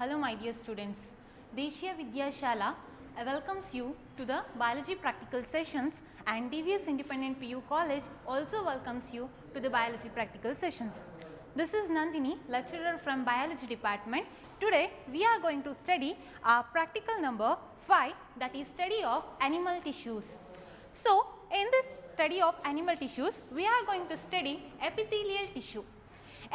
Hello my dear students, Deshiya Vidyashala welcomes you to the biology practical sessions and DVS Independent PU College also welcomes you to the biology practical sessions. This is Nandini, lecturer from biology department. Today we are going to study our practical number 5, that is study of animal tissues. So in this study of animal tissues we are going to study epithelial tissue.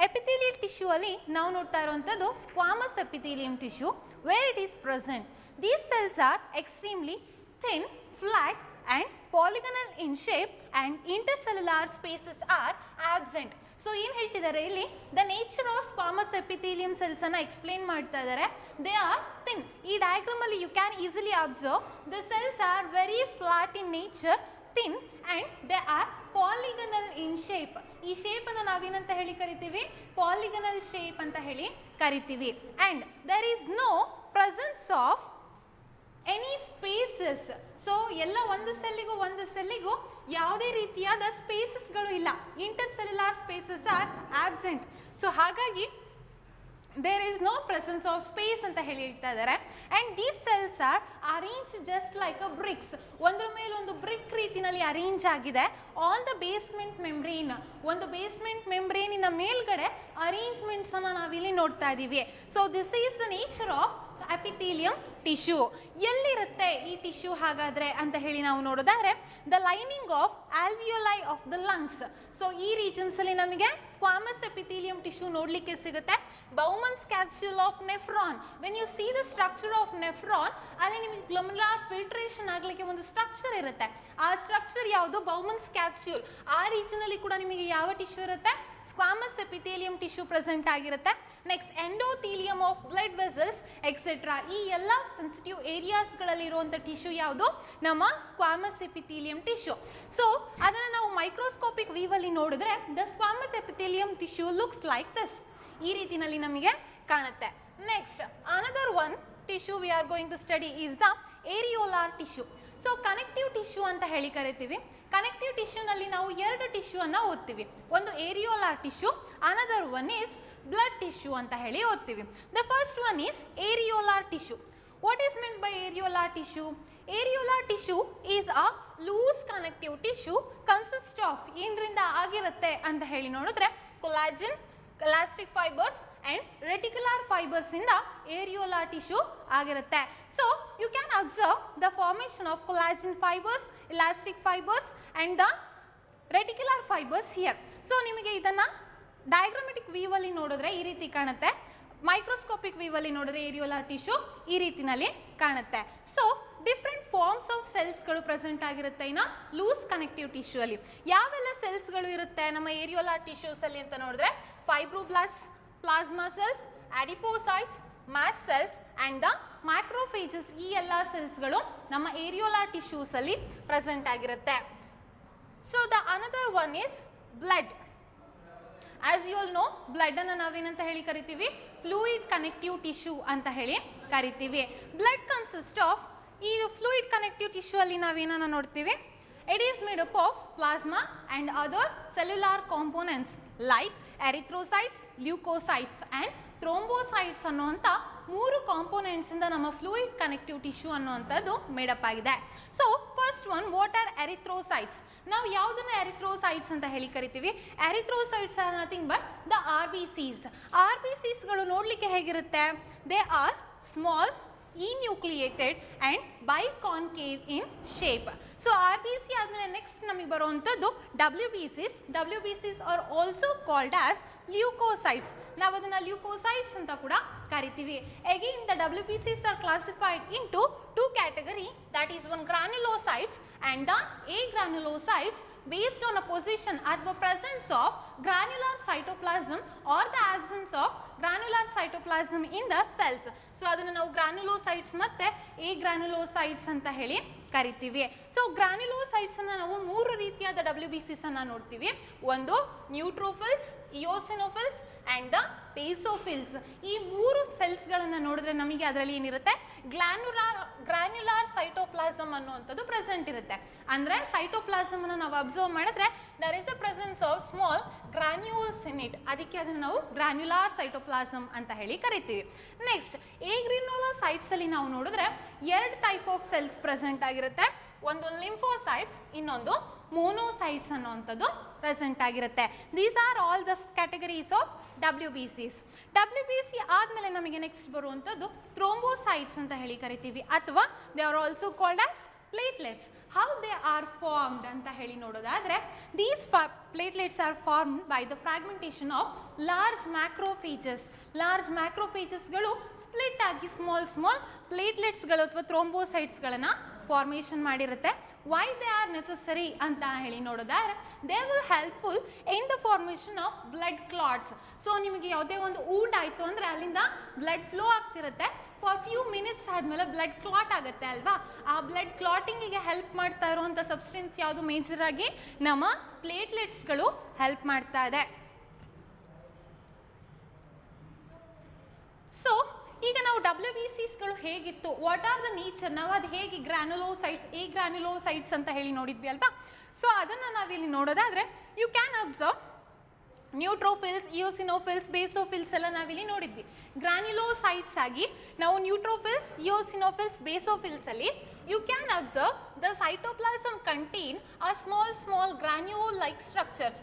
Epithelial tissue ಅಲ್ಲಿ ನಾವು ನೋಡ್ತಾ ಇರುವಂತದ್ದು squamous epithelium tissue where it is present. These cells are extremely thin, flat and polygonal in shape and intercellular spaces are absent. So ಏನು ಹೇಳ್ತಿದ್ದಾರೆ ಇಲ್ಲಿ the nature of squamous epithelium cells ಅನ್ನು explain ಮಾಡ್ತಾ ಇದ್ದಾರೆ. They are thin. ಈ diagram ಅಲ್ಲಿ you can easily observe the cells are very flat in nature, thin and they are polygonal in shape. ಈ shape ಅನ್ನು ನಾವೇನಂತ ಹೇಳಿ ಕರಿತೀವಿ? Polygonal shape ಅಂತ ಹೇಳಿ ಕರಿತೀವಿ. And there is no presence of any spaces. So ಎಲ್ಲ ಒಂದು ಸೆಲ್ಲಿಗೂ ಯಾವುದೇ ರೀತಿಯಾದ ಸ್ಪೇಸಸ್ಗಳು ಇಲ್ಲ. Intercellular spaces are absent. So ಹಾಗಾಗಿ there is no presence of space ಅಂತ ಹೇಳ್ತಾ ಇದ್ದಾರೆ. and these cells are arranged just like a bricks. ಒಂದ್ರ ಮೇಲೆ ಒಂದು ಬ್ರಿಕ್ ರೀತಿನಲ್ಲಿ ಅರೇಂಜ್ ಆಗಿದೆ on the basement membrane. ಒಂದು ಬೇಸ್ಮೆಂಟ್ ಮೆಂಬ್ರೇನಿನ ಮೇಲ್ಗಡೆ ಅರೇಂಜ್ಮೆಂಟ್ಸ್ ಅನ್ನು ನಾವಿಲ್ಲಿ ನೋಡ್ತಾ ಇದ್ದೀವಿ. So this is the nature of epithelium tissue. ಎಲ್ಲಿರುತ್ತೆ ಈ ಟಿಶ್ಯೂ ಹಾಗಾದ್ರೆ ಅಂತ ಹೇಳಿ ನಾವು ನೋಡೋದಾದ್ರೆ the lining of alveoli of the lungs. So ಈ ರೀಜನ್ಸ್ ಅಲ್ಲಿ ನಮಗೆ ಸ್ಕ್ವಾಮಸ್ ಎಪಿಥೀಲಿಯಂ ಟಿಶ್ಯೂ ನೋಡ್ಲಿಕ್ಕೆ ಸಿಗುತ್ತೆ. Bowman's capsule of nephron. When you see the structure of nephron, ಅಲ್ಲಿ ನಿಮಗೆ ಗ್ಲೊಮ್ಯುಲಾರ್ ಫಿಲ್ಟ್ರೇಷನ್ ಆಗ್ಲಿಕ್ಕೆ ಒಂದು ಸ್ಟ್ರಕ್ಚರ್ ಇರುತ್ತೆ. ಆ ಸ್ಟ್ರಕ್ಚರ್ ಯಾವುದು? Bowman's capsule. ಆ ರೀಜನ್ ಅಲ್ಲಿ ಕೂಡ ನಿಮಗೆ ಯಾವ ಟಿಶ್ಯೂ ಇರುತ್ತೆ? ಸ್ಕ್ವಾಮಸ್ ಎಪಿಥೇಲಿಯಂ ಟಿಶ್ಯೂ ಪ್ರೆಸೆಂಟ್ ಆಗಿರುತ್ತೆ. Next endothelium of blood vessels etcetera. ಈ ಎಲ್ಲ ಸೆನ್ಸಿಟಿವ್ ಏರಿಯಾಸ್ಗಳಲ್ಲಿ ಇರುವಂಥ ಟಿಶ್ಯೂ ಯಾವುದು? ನಮ್ಮ ಸ್ಕ್ವಾಮಸ್ ಎಪಿಥೇಲಿಯಂ ಟಿಶ್ಯೂ. ಸೊ ಅದನ್ನು ನಾವು ಮೈಕ್ರೋಸ್ಕೋಪಿಕ್ ವ್ಯೂವಲ್ಲಿ ನೋಡಿದ್ರೆ the squamous epithelium tissue looks like this. ಈ ರೀತಿನಲ್ಲಿ ನಮಗೆ ಕಾಣುತ್ತೆ. Next another one tissue we are going to study is the areolar tissue. So connective tissue ಅಂತ ಹೇಳಿ ಕರಿತೀವಿ. ಕನೆಕ್ಟಿವ್ ಟಿಶ್ಯೂನಲ್ಲಿ ನಾವು ಎರಡು ಟಿಶ್ಯೂ ಅನ್ನ ಓದ್ತೀವಿ. ಒಂದು areolar tissue, another one is blood tissue ಅಂತ ಹೇಳಿ ಓದ್ತೀವಿ. The first one is areolar tissue. What is meant by areolar tissue? Areolar tissue is a loose connective tissue consist of ಏನರಿಂದ ಆಗಿರುತ್ತೆ ಅಂತ ಹೇಳಿ ನೋಡಿದ್ರೆ collagen, elastic fibres and reticular fibers in the areolar tissue ಆಗಿರುತ್ತೆ. So you can observe the formation of collagen fibers, elastic fibers and the reticular fibers here. So ನಿಮಗೆ ಇದನ್ನ diagrammatic view ಅಲ್ಲಿ ನೋಡಿದ್ರೆ ಈ ರೀತಿ ಕಾಣುತ್ತೆ. ಮೈಕ್ರೋಸ್ಕೋಪಿಕ್ ವ್ಯೂ ಅಲ್ಲಿ ನೋಡಿದ್ರೆ ಏರಿಯೋಲಾರ್ ಟಿಶ್ಯೂ ಈ ರೀತಿನಲ್ಲಿ ಕಾಣುತ್ತೆ. ಸೊ ಡಿಫ್ರೆಂಟ್ ಫಾರ್ಮ್ಸ್ ಆಫ್ ಸೆಲ್ಸ್ಗಳು ಪ್ರೆಸೆಂಟ್ ಆಗಿರುತ್ತೆ ಇನ್ನು ಲೂಸ್ ಕನೆಕ್ಟಿವ್ ಟಿಶ್ಯೂ ಅಲ್ಲಿ. ಯಾವೆಲ್ಲ ಸೆಲ್ಸ್ಗಳು ಇರುತ್ತೆ ನಮ್ಮ ಏರಿಯೋಲಾರ್ ಟಿಶ್ಯೂಸ್ ಅಲ್ಲಿ ಅಂತ ನೋಡಿದ್ರೆ fibroblast, plasma cells, adipocytes, mast cells and the macrophages. ಈ ಎಲ್ಲ ಸೆಲ್ಸ್ಗಳು ನಮ್ಮ ಏರಿಯೋಲಾರ್ ಟಿಶ್ಯೂಸ್ ಅಲ್ಲಿ ಪ್ರೆಸೆಂಟ್ ಆಗಿರುತ್ತೆ. So the another one is blood. As you all know, blood ಅನ್ನು ನಾವೇನಂತ ಹೇಳಿ ಕರಿತೀವಿ? ಫ್ಲೂಯಿಡ್ ಕನೆಕ್ಟಿವ್ ಟಿಶ್ಯೂ ಅಂತ ಹೇಳಿ ಕರಿತೀವಿ. ಬ್ಲಡ್ ಕನ್ಸಿಸ್ಟ್ ಆಫ್, ಈ ಫ್ಲೂಯಿಡ್ ಕನೆಕ್ಟಿವ್ ಟಿಶ್ಯೂ ಅಲ್ಲಿ ನಾವೇನನ್ನ ನೋಡ್ತೀವಿ? It is made up of plasma and other cellular components like erythrocytes, leukocytes and thrombocytes ಅನ್ನುವಂಥ ಮೂರು ಕಾಂಪೋನೆಂಟ್ಸ್ ಇಂದ ನಮ್ಮ ಫ್ಲೂಯಿಡ್ ಕನೆಕ್ಟಿವ್ ಟಿಶ್ಯೂ ಅನ್ನುವಂಥದ್ದು ಮೇಡಪ್ ಆಗಿದೆ. So first one, what are erythrocytes? ನಾವು ಯಾವುದನ್ನ ಎರಿಥ್ರೋಸೈಟ್ಸ್ ಅಂತ ಹೇಳಿ ಕರಿತೀವಿ? Erythrocytes are nothing but the R B Cs. R B ಸಿಸ್ಗಳು ನೋಡಲಿಕ್ಕೆ ಹೇಗಿರುತ್ತೆ? They are small, enucleated and biconcave in shape. So R B C ಆದಮೇಲೆ ನೆಕ್ಸ್ಟ್ ನಮಗೆ ಬರುವಂಥದ್ದು W B Cs. W B Cs are also called as leucocytes. ನಾವು ಅದನ್ನು leucocytes ಅಂತ ಕೂಡ ಕರಿತೀವಿ. Again the W B Cs are classified into two category, that is one granulocytes and the agranulocytes based on a position at the presence of granular cytoplasm or the absence of granular cytoplasm in the cells. So ಅದನ್ನು ನಾವು ಗ್ರಾನ್ಯುಲೋಸೈಟ್ಸ್ ಮತ್ತೆ agranulocytes ಅಂತ ಹೇಳಿ ಕರಿತೀವಿ. So ಗ್ರಾನ್ಯುಲೋಸೈಟ್ಸ್ ಅನ್ನು ನಾವು ಮೂರು ರೀತಿಯಾದ ಡಬ್ಲ್ಯೂ ಬಿ ಸಿಸ್ ಅನ್ನ ನೋಡ್ತೀವಿ. ಒಂದು neutrophils, eosinophils and the basophils. ಈ 3 ಸೆಲ್ಸ್ಗಳನ್ನು ನೋಡಿದ್ರೆ ನಮಗೆ ಅದರಲ್ಲಿ ಏನಿರುತ್ತೆ, ಗ್ರಾನ್ಯುಲಾರ್ ಸೈಟೋಪ್ಲಾಸಮ್ ಅನ್ನುವಂಥದ್ದು ಪ್ರೆಸೆಂಟ್ ಇರುತ್ತೆ. ಅಂದರೆ ಸೈಟೋಪ್ಲಾಸಮ್ ಅನ್ನು ನಾವು ಅಬ್ಸರ್ವ್ ಮಾಡಿದ್ರೆ there is a presence of small granules in it. ಅದಕ್ಕೆ ಅದನ್ನು ನಾವು ಗ್ರಾನ್ಯುಲಾರ್ ಸೈಟೋಪ್ಲಾಸಮ್ ಅಂತ ಹೇಳಿ ಕರಿತೀವಿ. ನೆಕ್ಸ್ಟ್ ಎ ಗ್ರಾನ್ಯುಲೋಸೈಟ್ಸ್ ಅಲ್ಲಿ ನಾವು ನೋಡಿದ್ರೆ 2 ಟೈಪ್ ಆಫ್ ಸೆಲ್ಸ್ ಪ್ರೆಸೆಂಟ್ ಆಗಿರುತ್ತೆ. ಒಂದು ಲಿಂಫೋಸೈಟ್ಸ್, ಇನ್ನೊಂದು ಮೋನೋಸೈಟ್ಸ್ ಅನ್ನುವಂಥದ್ದು ಪ್ರೆಸೆಂಟ್ ಆಗಿರುತ್ತೆ. These are all the categories of WBCs. WBC ಆದಮೇಲೆ ನಮಗೆ ನೆಕ್ಸ್ಟ್ ಬರುವಂಥದ್ದು ಥ್ರೋಂಬೋಸೈಟ್ಸ್ ಅಂತ ಹೇಳಿ ಕರಿತೀವಿ, ಅಥವಾ they are also called as platelets. How they are formed ಅಂತ ಹೇಳಿ ನೋಡೋದಾದ್ರೆ, these platelets are formed by the fragmentation of large macrophages. Large ಮ್ಯಾಕ್ರೋಫೇಜಸ್ಗಳು ಸ್ಪ್ಲಿಟ್ ಆಗಿ ಸ್ಮಾಲ್ ಪ್ಲೇಟ್ಲೆಟ್ಸ್ಗಳು ಅಥವಾ ಥ್ರೋಂಬೋಸೈಟ್ಸ್ಗಳನ್ನು ಫಾರ್ಮೇಷನ್ ಮಾಡಿರುತ್ತೆ. ವೈ ದೇ ಆರ್ ನೆಸೆಸರಿ ಅಂತ ಹೇಳಿ ನೋಡೋದಾದ್ರೆ, they will helpful in the formation of blood clots. ಸೊ ನಿಮಗೆ ಯಾವುದೇ ಒಂದು ಊಟ ಆಯಿತು ಅಂದರೆ ಅಲ್ಲಿಂದ ಬ್ಲಡ್ ಫ್ಲೋ ಆಗ್ತಿರುತ್ತೆ. ಫಾರ್ ಫ್ಯೂ ಮಿನಿಟ್ಸ್ ಆದಮೇಲೆ ಬ್ಲಡ್ ಕ್ಲಾಟ್ ಆಗುತ್ತೆ ಅಲ್ವಾ, ಆ ಬ್ಲಡ್ ಕ್ಲಾಟಿಂಗಿಗೆ ಹೆಲ್ಪ್ ಮಾಡ್ತಾ ಇರುವಂಥ ಸಬ್ಸ್ಟೆನ್ಸ್ ಯಾವುದು, ಮೇಜರ್ ಆಗಿ ನಮ್ಮ ಪ್ಲೇಟ್ಲೆಟ್ಸ್ಗಳು ಹೆಲ್ಪ್ ಮಾಡ್ತಾ ಇದೆ. ಸೊ ಈಗ ನಾವು WBCಸ್ಗಳು ಹೇಗಿತ್ತು, ವಾಟ್ ಆರ್ ದ ನೇಚರ್, ನಾವು ಅದು ಹೇಗೆ ಗ್ರಾನ್ಯುಲೋಸೈಟ್ಸ್, ಎ ಗ್ರಾನ್ಯುಲೋಸೈಟ್ಸ್ ಅಂತ ಹೇಳಿ ನೋಡಿದ್ವಿ ಅಲ್ವಾ. ಸೊ ಅದನ್ನು ನಾವಿಲ್ಲಿ ನೋಡೋದಾದ್ರೆ, you can observe neutrophils, eosinophils, basophils ಎಲ್ಲ ನಾವಿಲ್ಲಿ ನೋಡಿದ್ವಿ. ಗ್ರಾನ್ಯುಲೋಸೈಟ್ಸ್ ಆಗಿ ನಾವು ನ್ಯೂಟ್ರೋಫಿಲ್ಸ್, ಇಯೋಸಿನೋಫಿಲ್ಸ್, ಬೇಸೋಫಿಲ್ಸ್ ಅಲ್ಲಿ you can observe the cytoplasm contain a small granule like structures.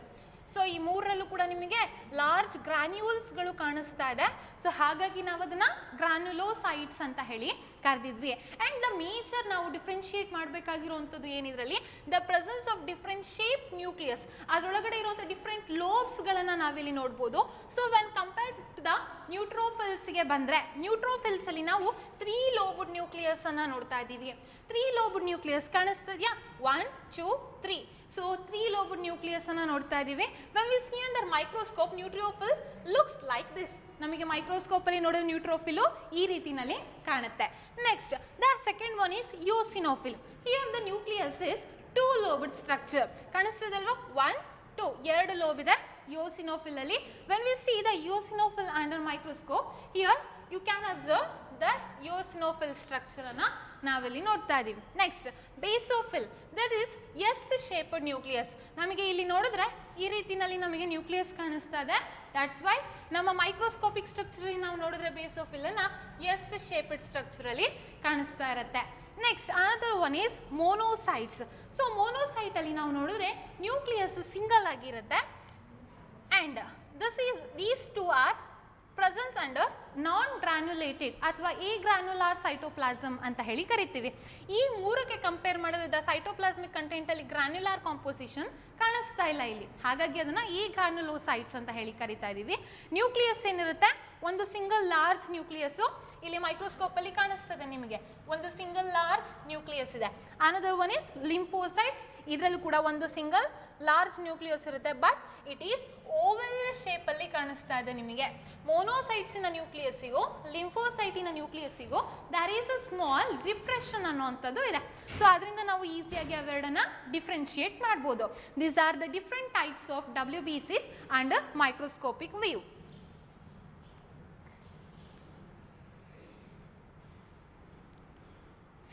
So ಈ 3ರಲ್ಲೂ ಕೂಡ ನಿಮಗೆ ಲಾರ್ಜ್ ಗ್ರಾನ್ಯೂಲ್ಸ್ಗಳು ಕಾಣಿಸ್ತಾ ಇದೆ. ಸೊ ಹಾಗಾಗಿ ನಾವು ಅದನ್ನ ಗ್ರಾನ್ಯುಲೋಸೈಟ್ಸ್ ಅಂತ ಹೇಳಿ ಕರೆದಿದ್ವಿ. ಆ್ಯಂಡ್ ದ ಮೇಜರ್ ನಾವು ಡಿಫ್ರೆನ್ಶಿಯೇಟ್ ಮಾಡಬೇಕಾಗಿರುವಂಥದ್ದು ಏನಿದ್ರಲ್ಲಿ, the presence of different shape nucleus. ಅದರೊಳಗಡೆ ಇರುವಂಥ ಡಿಫ್ರೆಂಟ್ ಲೋಬ್ಸ್ಗಳನ್ನು ನಾವಿಲ್ಲಿ ನೋಡ್ಬೋದು. So when compared to the ನ್ಯೂಟ್ರೋಫಿಲ್ಸ್ಗೆ ಬಂದರೆ, ನ್ಯೂಟ್ರೋಫಿಲ್ಸ್ ಅಲ್ಲಿ ನಾವು 3 ಲೋಬ್ಡ್ ನ್ಯೂಕ್ಲಿಯಸ್ ಅನ್ನು ನೋಡ್ತಾ ಇದ್ದೀವಿ. 3 ಲೋಬ್ಡ್ ನ್ಯೂಕ್ಲಿಯಸ್ ಕಾಣಿಸ್ತದೆಯಾ, 1 2 3. ಸೊ 3 ಲೋಬ್ಡ್ ನ್ಯೂಕ್ಲಿಯಸ್ ಅನ್ನು ನೋಡ್ತಾ ಇದ್ದೀವಿ. When we see under microscope, neutrophil looks like this. ನಮಗೆ ಮೈಕ್ರೋಸ್ಕೋಪ್ ಅಲ್ಲಿ ನೋಡೋ ನ್ಯೂಟ್ರೋಫಿಲು ಈ ರೀತಿನಲ್ಲಿ ಕಾಣುತ್ತೆ. Next the second one is eosinophil. Here the nucleus is 2 lobed structure. ಕಾಣಿಸ್ತದಲ್ವಾ, 1 2 2 ಲೋಬ್ ಇದೆ ಯೋಸಿನೋಫಿಲ್ ಅಲ್ಲಿ. When we see the eosinophil under microscope, here you can observe the eosinophil structure ಅನ್ನ ನಾವಿಲ್ಲಿ ನೋಡ್ತಾ ಇದ್ದೀವಿ. Next basophil, that is S shaped nucleus. ನಮಗೆ ಇಲ್ಲಿ ನೋಡಿದ್ರೆ ಈ ರೀತಿನಲ್ಲಿ ನಮಗೆ ನ್ಯೂಕ್ಲಿಯಸ್ ಕಾಣಿಸ್ತಾ ಇದೆ. ದಟ್ಸ್ ವೈ ನಮ್ಮ ಮೈಕ್ರೋಸ್ಕೋಪಿಕ್ ಸ್ಟ್ರಕ್ಚರ್ ಅಲ್ಲಿ ನಾವು ನೋಡಿದ್ರೆ ಬೇಸೋಫಿಲ್ ಅನ್ನ ಎಸ್ ಶೇಪ್ಡ್ ಸ್ಟ್ರಕ್ಚರ್ ಅಲ್ಲಿ ಕಾಣಿಸ್ತಾ ಇರುತ್ತೆ. Next another one is monocytes. So monocyte ಅಲ್ಲಿ ನಾವು ನೋಡಿದ್ರೆ ನ್ಯೂಕ್ಲಿಯಸ್ ಸಿಂಗಲ್ ಆಗಿರುತ್ತೆ. And these two are presence under non-granulated ಅಥವಾ ಎ ಗ್ರಾನ್ಯುಲಾರ್ ಸೈಟೋಪ್ಲಾಸಮ್ ಅಂತ ಹೇಳಿ ಕರಿತೀವಿ. ಈ 3ಕ್ಕೆ ಕಂಪೇರ್ ಮಾಡಿದ್ರೆ ಸೈಟೋಪ್ಲಾಸ್ಮಿಕ್ ಕಂಟೆಂಟ್ ಅಲ್ಲಿ ಗ್ರಾನ್ಯುಲಾರ್ ಕಾಂಪೋಸಿಷನ್ ಕಾಣಿಸ್ತಾ ಇಲ್ಲ ಇಲ್ಲಿ. ಹಾಗಾಗಿ ಅದನ್ನ ಎ ಗ್ರಾನ್ಯುಲೋಸೈಟ್ಸ್ ಅಂತ ಹೇಳಿ ಕರಿತಾ ಇದೀವಿ. ನ್ಯೂಕ್ಲಿಯಸ್ ಏನಿರುತ್ತೆ, ಒಂದು ಸಿಂಗಲ್ ಲಾರ್ಜ್ ನ್ಯೂಕ್ಲಿಯಸ್ ಇಲ್ಲಿ ಮೈಕ್ರೋಸ್ಕೋಪ್ ಅಲ್ಲಿ ಕಾಣಿಸ್ತದೆ ನಿಮಗೆ. ಒಂದು ಸಿಂಗಲ್ ಲಾರ್ಜ್ ನ್ಯೂಕ್ಲಿಯಸ್ ಇದೆ. Another one is lymphocytes. ಇದರಲ್ಲೂ ಕೂಡ ಒಂದು ಸಿಂಗಲ್ ಲಾರ್ಜ್ ನ್ಯೂಕ್ಲಿಯಸ್ ಇರುತ್ತೆ, but it is oval shape ಅಲ್ಲಿ ಕಾಣಿಸ್ತಾ ಇದೆ ನಿಮಗೆ. ಮೋನೋಸೈಟ್ಸಿನ ನ್ಯೂಕ್ಲಿಯಸ್ಸಿಗೂ ಲಿಂಫೋಸೈಟಿನ ನ್ಯೂಕ್ಲಿಯಸ್ಸಿಗೂ there is a small repression ಅನ್ನುವಂಥದ್ದು ಇದೆ. ಸೊ ಅದರಿಂದ ನಾವು ಈಸಿಯಾಗಿ ಅವೆರಡನ್ನ ಡಿಫ್ರೆನ್ಶಿಯೇಟ್ ಮಾಡ್ಬೋದು. These are the different types of WBCs under microscopic view.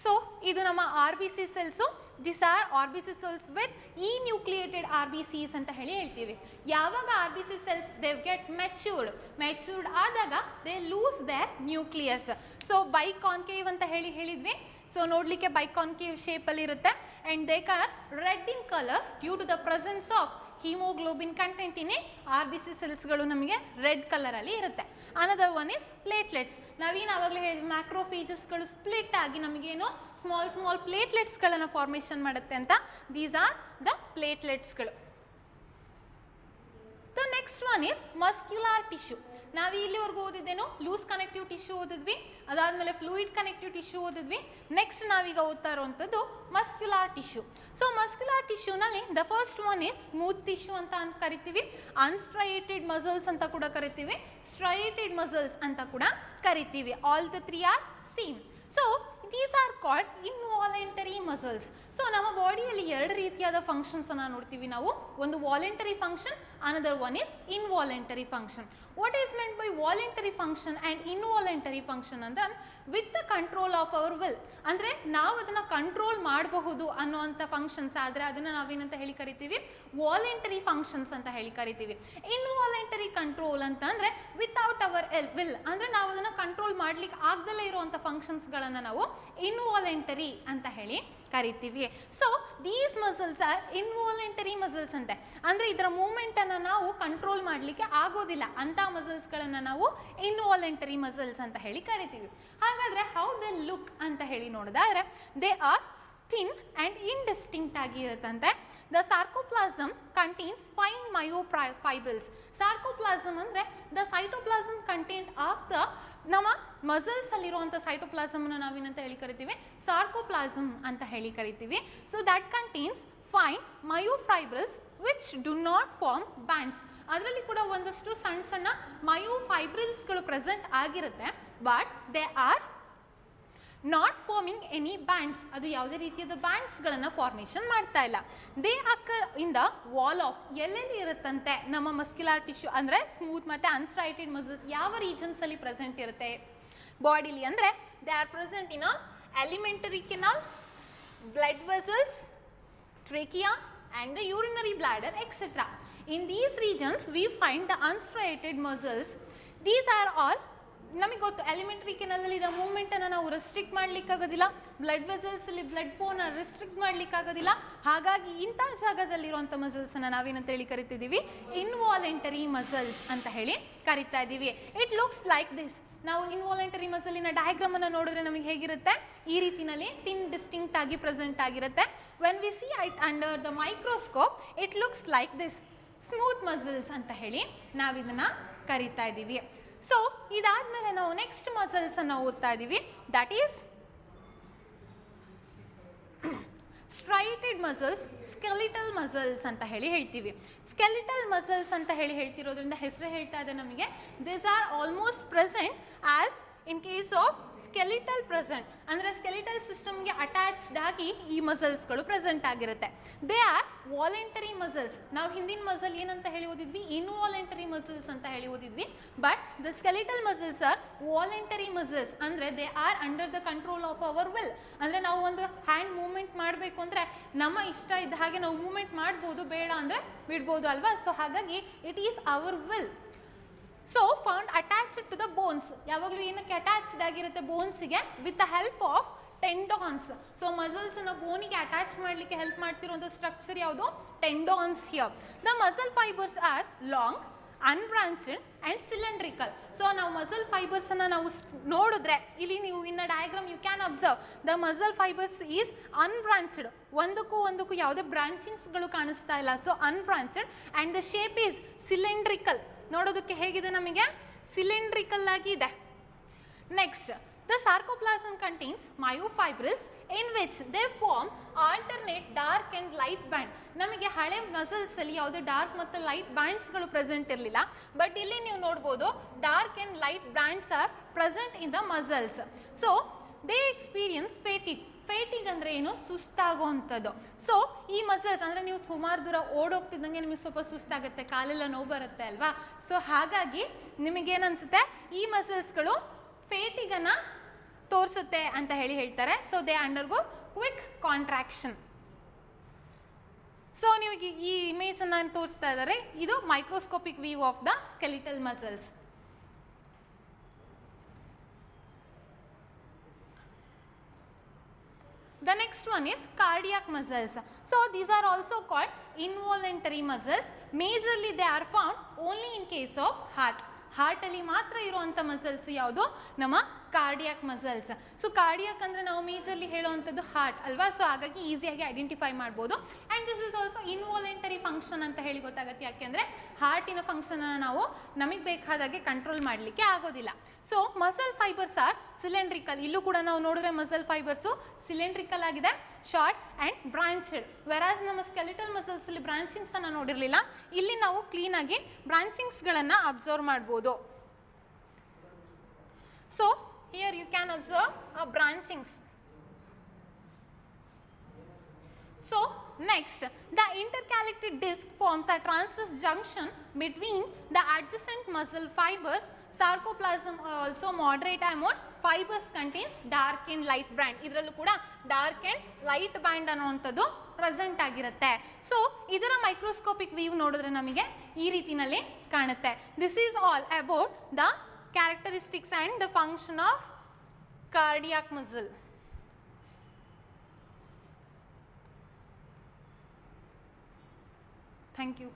So ಇದು ನಮ್ಮ RBC cells. This are RBC cells with enucleated RBCs ಅಂತ ಹೇಳಿ ಹೇಳ್ತೀವಿ. ಯಾವಾಗ RBC cells they get matured ಆದಾಗ they lose their nucleus. So biconcave ಅಂತ ಹೇಳಿದ್ವಿ. So ನೋಡಲಿಕ್ಕೆ ಬೈಕಾನ್ಕೇವ್ ಶೇಪಲ್ಲಿ ಇರುತ್ತೆ. And they are red in colour due to the presence of haemoglobin content in RBC ಸೆಲ್ಸ್ಗಳು ನಮಗೆ ರೆಡ್ ಕಲರಲ್ಲಿ ಇರುತ್ತೆ. Another one is platelets. ನಾವೇನು ಆವಾಗಲೇ ಹೇಳಿದ್ವಿ, ಮ್ಯಾಕ್ರೋಫೇಜಸ್ಗಳು ಸ್ಪ್ಲಿಟ್ ಆಗಿ ನಮಗೇನು ಸ್ಮಾಲ್ ಪ್ಲೇಟ್ಲೆಟ್ಸ್ಗಳನ್ನು ಫಾರ್ಮೇಷನ್ ಮಾಡುತ್ತೆ ಅಂತ. ದೀಸ್ ಆರ್ ದ ಪ್ಲೇಟ್ಲೆಟ್ಸ್ಗಳು. The next one is muscular tissue. ನಾವು ಇಲ್ಲಿವರೆಗೂ ಓದಿದ್ದೇನು, ಲೂಸ್ ಕನೆಕ್ಟಿವ್ ಟಿಶ್ಯೂ ಓದಿದ್ವಿ, ಅದಾದಮೇಲೆ ಫ್ಲೂಯಿಡ್ ಕನೆಕ್ಟಿವ್ ಟಿಶ್ಯೂ ಓದಿದ್ವಿ. ನೆಕ್ಸ್ಟ್ ನಾವೀಗ ಓದ್ತಾ ಇರುವಂಥದ್ದು ಮಸ್ಕ್ಯುಲಾರ್ ಟಿಶ್ಯೂ. ಸೊ ಮಸ್ಕ್ಯುಲಾರ್ ಟಿಶ್ಯೂನಲ್ಲಿ the first one is smooth tissue ಅಂತ ಕರಿತೀವಿ, ಅನ್ಸ್ಟ್ರೈಯೇಟೆಡ್ ಮಸಲ್ಸ್ ಅಂತ ಕೂಡ ಕರಿತೀವಿ, ಸ್ಟ್ರೈಯೇಟೆಡ್ ಮಸಲ್ಸ್ ಅಂತ ಕೂಡ ಕರಿತೀವಿ. All the 3 are same. So these are called involuntary muscles. So ನಮ್ಮ ಬಾಡಿಯಲ್ಲಿ ಎರಡು ರೀತಿಯಾದ ಫಂಕ್ಷನ್ಸ್ ಅನ್ನು ನೋಡ್ತೀವಿ ನಾವು. ಒಂದು voluntary function, another one is involuntary function. What is meant by voluntary function and involuntary function ಅಂದ್ರೆ with the control of our will, ಅಂದರೆ ನಾವು ಅದನ್ನು ಕಂಟ್ರೋಲ್ ಮಾಡಬಹುದು ಅನ್ನುವಂಥ ಫಂಕ್ಷನ್ಸ್ ಆದರೆ ಅದನ್ನು ನಾವೇನಂತ ಹೇಳಿ ಕರಿತೀವಿ, ವಾಲಂಟರಿ ಫಂಕ್ಷನ್ಸ್ ಅಂತ ಹೇಳಿ ಕರಿತೀವಿ. ಇನ್ವಾಲಂಟರಿ ಕಂಟ್ರೋಲ್ ಅಂತ ಅಂದರೆ ವಿತೌಟ್ ಅವರ್ ವಿಲ್, ಅಂದರೆ ನಾವು ಅದನ್ನು ಕಂಟ್ರೋಲ್ ಮಾಡ್ಲಿಕ್ಕೆ ಆಗದಲ್ಲೇ ಇರುವಂಥ ಫಂಕ್ಷನ್ಸ್ಗಳನ್ನು ನಾವು ಇನ್ವಾಲಂಟರಿ ಅಂತ ಹೇಳಿ ಕರಿತೀವಿ. So these muscles R involuntary muscles ಅಂತೆ, ಅಂದರೆ ಇದರ ಮೂವ್ಮೆಂಟನ್ನು ನಾವು ಕಂಟ್ರೋಲ್ ಮಾಡಲಿಕ್ಕೆ ಆಗೋದಿಲ್ಲ ಅಂತ ಮಸಲ್ಸ್ಗಳನ್ನು ನಾವು ಇನ್ವಾಲಂಟರಿ ಮಸಲ್ಸ್ ಅಂತ ಹೇಳಿ ಕರಿತೀವಿ. ಹಾಗಾದರೆ ಹೌ ದೇ ಲುಕ್ ಅಂತ ಹೇಳಿ ನೋಡಿದಾದ್ರೆ they are thin and indistinct ಆಗಿ ಇರುತ್ತಂತೆ. The sarcoplasm contains fine myofibrils. Sarcoplasm ಅಂದರೆ the cytoplasm content of the ನಮ್ಮ ಮಸಲ್ಸ್ ಅಲ್ಲಿರುವಂಥ ಸೈಟೋಪ್ಲಾಸಮ್ನ ನಾವೇನಂತ ಹೇಳಿ ಕರಿತೀವಿ, ಸಾರ್ಕೋಪ್ಲಾಸಮ್ ಅಂತ ಹೇಳಿ ಕರಿತೀವಿ. So that contains fine myofibrils which do not form bands. ಅದರಲ್ಲಿ ಕೂಡ ಒಂದಷ್ಟು ಸಣ್ಣ ಸಣ್ಣ ಮಯೋಫೈಬ್ರಿಲ್ಸ್ಗಳು ಪ್ರೆಸೆಂಟ್ ಆಗಿರುತ್ತೆ, but they are not forming any bands. ಅದು ಯಾವುದೇ ರೀತಿಯಾದ ಬ್ಯಾಂಡ್ಸ್ಗಳನ್ನು ಫಾರ್ಮೇಷನ್ ಮಾಡ್ತಾ ಇಲ್ಲ. They occur in the wall of, ಎಲ್ಲೆಲ್ಲಿ ಇರುತ್ತಂತೆ ನಮ್ಮ ಮಸ್ಕ್ಯುಲರ್ ಟಿಶ್ಯೂ ಅಂದರೆ ಸ್ಮೂತ್ ಮತ್ತು ಅನ್ಸ್ಟ್ರೈಟೆಡ್ ಮಸಲ್ಸ್ ಯಾವ ರೀಜನ್ಸ್ ಅಲ್ಲಿ ಪ್ರೆಸೆಂಟ್ ಇರುತ್ತೆ ಬಾಡಿಲಿ ಅಂದರೆ they R present in alimentary canal, blood vessels, trachea and the urinary bladder, etc. In these regions we find the unstriated muscles. These are all ನಮಗೆ ಗೊತ್ತು, elementary ಕೆನಲಲ್ಲಿ ಇದ ಮೂವ್ಮೆಂಟನ್ನು ನಾವು ರೆಸ್ಟ್ರಿಕ್ಟ್ ಮಾಡಲಿಕ್ಕಾಗೋದಿಲ್ಲ, ಬ್ಲಡ್ ವೆಸಲ್ಸಲ್ಲಿ ಬ್ಲಡ್ ಫ್ಲೋನ ರೆಸ್ಟ್ರಿಕ್ಟ್ ಮಾಡಲಿಕ್ಕಾಗೋದಿಲ್ಲ. ಹಾಗಾಗಿ ಇಂಥ ಜಾಗದಲ್ಲಿರುವಂಥ ಮಸಲ್ಸನ್ನು ನಾವೇನಂತ ಹೇಳಿ ಕರಿತಿದ್ದೀವಿ, ಇನ್ವಾಲಂಟರಿ ಮಸಲ್ಸ್ ಅಂತ ಹೇಳಿ ಕರಿತಾ ಇದ್ದೀವಿ. It looks like this. ನಾವು ಇನ್ವಾಲಂಟರಿ ಮಸಲಿನ ಡಯಾಗ್ರಾಮನ್ನು ನೋಡಿದ್ರೆ ನಮಗೆ ಹೇಗಿರುತ್ತೆ, ಈ ರೀತಿಯಲ್ಲಿ ಥಿನ್ ಡಿಸ್ಟಿಂಕ್ಟ್ ಆಗಿ ಪ್ರೆಸೆಂಟ್ ಆಗಿರುತ್ತೆ. When we C it under the microscope it looks like this, smooth muscles ಅಂತ ಹೇಳಿ ನಾವಿದನ್ನು ಕರಿತಾ ಇದ್ದೀವಿ. ಸೊ ಇದಾದ್ಮೇಲೆ ನಾವು ನೆಕ್ಸ್ಟ್ ಮಸಲ್ಸ್ ಅನ್ನು ಓದ್ತಾ ಇದ್ದೀವಿ, that is striated muscles, skeletal muscles ಅಂತ ಹೇಳಿ ಹೇಳ್ತೀವಿ. ಸ್ಕೆಲಿಟಲ್ ಮಸಲ್ಸ್ ಅಂತ ಹೇಳಿ ಹೇಳ್ತಿರೋದ್ರಿಂದ ಹೆಸರು ಹೇಳ್ತಾ ಇದೆ ನಮಗೆ, this are almost present as in case of skeletal present, ಅಂದರೆ ಸ್ಕೆಲಿಟಲ್ ಸಿಸ್ಟಮ್ಗೆ ಅಟ್ಯಾಚ್ಡ್ ಆಗಿ ಈ ಮಸಲ್ಸ್ಗಳು ಪ್ರೆಸೆಂಟ್ ಆಗಿರುತ್ತೆ. They are voluntary muscles. ನಾವು ಹಿಂದಿನ ಮಸಲ್ ಏನಂತ ಹೇಳಿ ಓದಿದ್ವಿ, ಇನ್ವಾಲಂಟರಿ ಮಸಲ್ಸ್ ಅಂತ ಹೇಳಿ ಓದಿದ್ವಿ. But the skeletal muscles are voluntary muscles, ಅಂದರೆ they are under the control of our will. ಅಂದರೆ ನಾವು ಒಂದು ಹ್ಯಾಂಡ್ ಮೂವ್ಮೆಂಟ್ ಮಾಡಬೇಕು ಅಂದರೆ ನಮ್ಮ ಇಷ್ಟ ಇದ್ದ ಹಾಗೆ ನಾವು ಮೂವ್ಮೆಂಟ್ ಮಾಡ್ಬೋದು, ಬೇಡ ಅಂದರೆ ಬಿಡ್ಬೋದು ಅಲ್ವಾ. ಸೊ ಹಾಗಾಗಿ it is our will. So found attached to the bones, ಯಾವಾಗಲೂ ಏನಕ್ಕೆ ಅಟ್ಯಾಚ್ಡ್ ಆಗಿರುತ್ತೆ ಬೋನ್ಸಿಗೆ, with the help of tendons. So ಮಸಲ್ಸನ್ನು ಬೋನಿಗೆ ಅಟ್ಯಾಚ್ ಮಾಡಲಿಕ್ಕೆ ಹೆಲ್ಪ್ ಮಾಡ್ತಿರುವಂಥ ಸ್ಟ್ರಕ್ಚರ್ ಯಾವುದು, tendons here. The muscle fibres are long, unbranched and cylindrical. So ನಾವು ಮಸಲ್ ಫೈಬರ್ಸನ್ನು ನಾವು ನೋಡಿದ್ರೆ ಇಲ್ಲಿ ನೀವು in diagram you can observe the muscle fibres is unbranched, ಒಂದಕ್ಕೂ ಯಾವುದೇ ಬ್ರಾಂಚಿಂಗ್ಸ್ಗಳು ಕಾಣಿಸ್ತಾ ಇಲ್ಲ. So unbranched and the shape is cylindrical. ನೋಡೋದಕ್ಕೆ ಹೇಗಿದೆ ನಮಗೆ, ಸಿಲಿಂಡ್ರಿಕಲ್ ಆಗಿ ಇದೆ. Next, the sarcoplasm contains myofibrils in which they form alternate dark and light band. ನಮಗೆ ಹಳೆ ಮಸಲ್ಸಲ್ಲಿ ಯಾವುದೇ ಡಾರ್ಕ್ ಮತ್ತು ಲೈಟ್ ಬ್ಯಾಂಡ್ಸ್ಗಳು ಪ್ರೆಸೆಂಟ್ ಇರಲಿಲ್ಲ, ಬಟ್ ಇಲ್ಲಿ ನೀವು ನೋಡ್ಬೋದು dark and light bands are present in the muscles. So they experience fatigue. Fatigue ಅಂದರೆ ಏನು, ಸುಸ್ತಾಗುವಂಥದ್ದು. ಸೊ ಈ ಮಸಲ್ಸ್ ಅಂದರೆ ನೀವು ಸುಮಾರು ದೂರ ಓಡೋಗ್ತಿದ್ದಂಗೆ ನಿಮಗೆ ಸ್ವಲ್ಪ ಸುಸ್ತಾಗುತ್ತೆ, ಕಾಲೆಲ್ಲ ನೋವು ಬರುತ್ತೆ ಅಲ್ವಾ. ಸೊ ಹಾಗಾಗಿ ನಿಮಗೇನನ್ಸುತ್ತೆ, ಈ ಮಸಲ್ಸ್ಗಳು ಫೇಟಿಗನ್ನು ತೋರಿಸುತ್ತೆ ಅಂತ ಹೇಳಿ ಹೇಳ್ತಾರೆ. So they undergo quick contraction. So ನಿಮಗೆ ಈ ಇಮೇಜನ್ನು ತೋರಿಸ್ತಾ ಇದ್ದಾರೆ, ಇದು microscopic view of the skeletal muscles. The next one is cardiac muscles. So these are also called involuntary muscles. Majorly they are found only in case of heart. Heart ಅಲ್ಲಿ ಮಾತ್ರ ಇರುವಂಥ muscles ಯಾವುದು, ನಮ್ಮ ಕಾರ್ಡಿಯಾಕ್ ಮಸಲ್ಸ್. ಸೊ ಕಾರ್ಡಿಯಾಕ್ ಅಂದರೆ ನಾವು majorly ಹೇಳುವಂಥದ್ದು heart ಅಲ್ವಾ. So ಹಾಗಾಗಿ ಈಸಿಯಾಗಿ ಐಡೆಂಟಿಫೈ ಮಾಡ್ಬೋದು. And this is also involuntary function ಅಂತ ಹೇಳಿ ಗೊತ್ತಾಗುತ್ತೆ, ಯಾಕೆಂದರೆ ಹಾರ್ಟಿನ ಫಂಕ್ಷನನ್ನು ನಾವು ನಮಗೆ ಬೇಕಾದಾಗೆ ಕಂಟ್ರೋಲ್ ಮಾಡಲಿಕ್ಕೆ ಆಗೋದಿಲ್ಲ. So muscle fibres are cylindrical. ಇಲ್ಲೂ ಕೂಡ ನಾವು ನೋಡಿದ್ರೆ ಮಸಲ್ ಫೈಬರ್ಸು ಸಿಲಿಂಡ್ರಿಕಲ್ ಆಗಿದೆ, ಶಾರ್ಟ್ ಆ್ಯಂಡ್ ಬ್ರಾಂಚೆಡ್. ವೆರಾಸ್ ನಮ್ಮ ಸ್ಕೆಲಿಟಲ್ ಮಸಲ್ಸಲ್ಲಿ ಬ್ರಾಂಚಿಂಗ್ಸನ್ನು ನೋಡಿರಲಿಲ್ಲ, ಇಲ್ಲಿ ನಾವು ಕ್ಲೀನಾಗಿ ಬ್ರಾಂಚಿಂಗ್ಸ್ಗಳನ್ನು ಅಬ್ಸರ್ವ್ ಮಾಡ್ಬೋದು. So here you can observe branchings. So next, the intercalated disc forms a transverse junction between the adjacent muscle fibers. Sarcoplasm also moderate amount, fibers contains dark and light band. ಇದರಲ್ಲೂ ಕೂಡ dark and light band ಅನ್ನುವಂಥದ್ದು present ಆಗಿರುತ್ತೆ. So ಇದರ microscopic view ನೋಡಿದ್ರೆ ನಮಗೆ ಈ ರೀತಿನಲ್ಲಿ ಕಾಣುತ್ತೆ. This is all about the characteristics and the function of cardiac muscle. Thank you.